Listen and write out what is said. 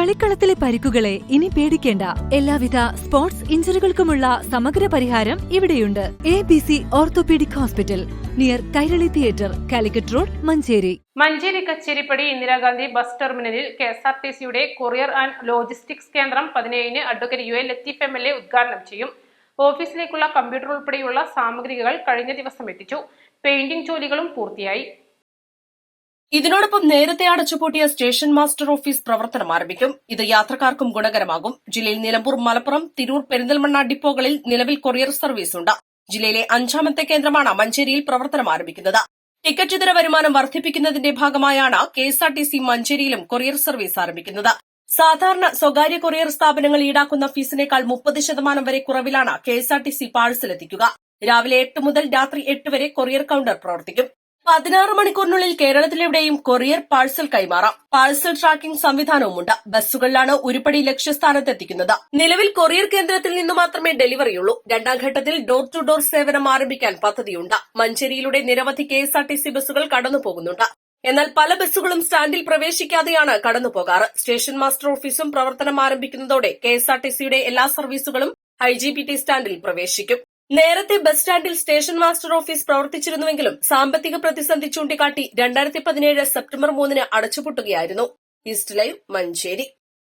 കളിക്കളത്തിലെ പരിക്കുകളെ ഇനി പേടിക്കേണ്ട. എല്ലാവിധ സ്പോർട്സ് ഇഞ്ചുറികൾക്കുമുള്ള സമഗ്ര പരിഹാരം ഇവിടെയുണ്ട്. ABC orthopaedic hospital, near Kairali theatre, Calicut road, Manjeri. Manjeri Kacheripadi Indira Gandhi bus ടെർമിനലിൽ KSRTCയുടെ കൊറിയർ ആൻഡ് ലോജിസ്റ്റിക്സ് കേന്ദ്രം 17-ന് അഡ്വക്കേറ്റ് UA ലത്തീഫ് MLA ഉദ്ഘാടനം ചെയ്യും. ഓഫീസിലേക്കുള്ള കമ്പ്യൂട്ടർ ഉൾപ്പെടെയുള്ള സാമഗ്രികൾ കഴിഞ്ഞ ദിവസം എത്തിച്ചു. പെയിന്റിംഗ് ജോലികളും പൂർത്തിയായി. ഇതിനോടൊപ്പം നേരത്തെ അടച്ചുപൂട്ടിയ സ്റ്റേഷൻ മാസ്റ്റർ ഓഫീസ് പ്രവർത്തനം ആരംഭിക്കും. ഇത് യാത്രക്കാർക്കും ഗുണകരമാകും. ജില്ലയിൽ നിലമ്പൂർ, മലപ്പുറം, തിരൂർ, പെരിന്തൽമണ്ണ ഡിപ്പോകളിൽ നിലവിൽ കൊറിയർ സർവീസ് ഉണ്ട്. ജില്ലയിലെ 5ാമത്തെ കേന്ദ്രമാണ് മഞ്ചേരിയിൽ പ്രവർത്തനം ആരംഭിക്കുന്നത്. ടിക്കറ്റ് ഇതര വരുമാനം വർദ്ധിപ്പിക്കുന്നതിന്റെ ഭാഗമായാണ് KSRTC മഞ്ചേരിയിലും കൊറിയർ സർവീസ് ആരംഭിക്കുന്നത്. സാധാരണ സ്വകാര്യ കൊറിയർ സ്ഥാപനങ്ങൾ ഈടാക്കുന്ന ഫീസിനേക്കാൾ 30% വരെ കുറവിലാണ് KSRTC പാഴ്സൽ എത്തിക്കുക. രാവിലെ 8 മുതൽ രാത്രി 8 വരെ കൊറിയർ കൌണ്ടർ പ്രവർത്തിക്കും. 16 മണിക്കൂറിനുള്ളിൽ കേരളത്തിലെവിടെയും കൊറിയർ പാഴ്സൽ കൈമാറാം. പാഴ്സൽ ട്രാക്കിംഗ് സംവിധാനവുമുണ്ട്. ബസ്സുകളിലാണ് ഉരുപ്പടി ലക്ഷ്യസ്ഥാനത്ത് എത്തിക്കുന്നത്. നിലവിൽ കൊറിയർ കേന്ദ്രത്തിൽ നിന്ന് മാത്രമേ ഡെലിവറിയുള്ളൂ. 2ാം ഘട്ടത്തിൽ ഡോർ ടു ഡോർ സേവനം ആരംഭിക്കാൻ പദ്ധതിയുണ്ട്. മഞ്ചേരിയിലൂടെ നിരവധി KSRTC ബസ്സുകൾ കടന്നുപോകുന്നുണ്ട്. എന്നാൽ പല ബസ്സുകളും സ്റ്റാൻഡിൽ പ്രവേശിക്കാതെയാണ് കടന്നുപോകാറ്. സ്റ്റേഷൻ മാസ്റ്റർ ഓഫീസും പ്രവർത്തനം ആരംഭിക്കുന്നതോടെ KSRTCയുടെ എല്ലാ സർവീസുകളും IGBT സ്റ്റാൻഡിൽ പ്രവേശിക്കും. നേരത്തെ ബസ് സ്റ്റാൻഡിൽ സ്റ്റേഷൻ മാസ്റ്റർ ഓഫീസ് പ്രവർത്തിച്ചിരുന്നുവെങ്കിലും സാമ്പത്തിക പ്രതിസന്ധി ചൂണ്ടിക്കാട്ടി 2017 സെപ്റ്റംബർ 3-ന് അടച്ചുപൂട്ടുകയായിരുന്നു. East Live, Manjeri.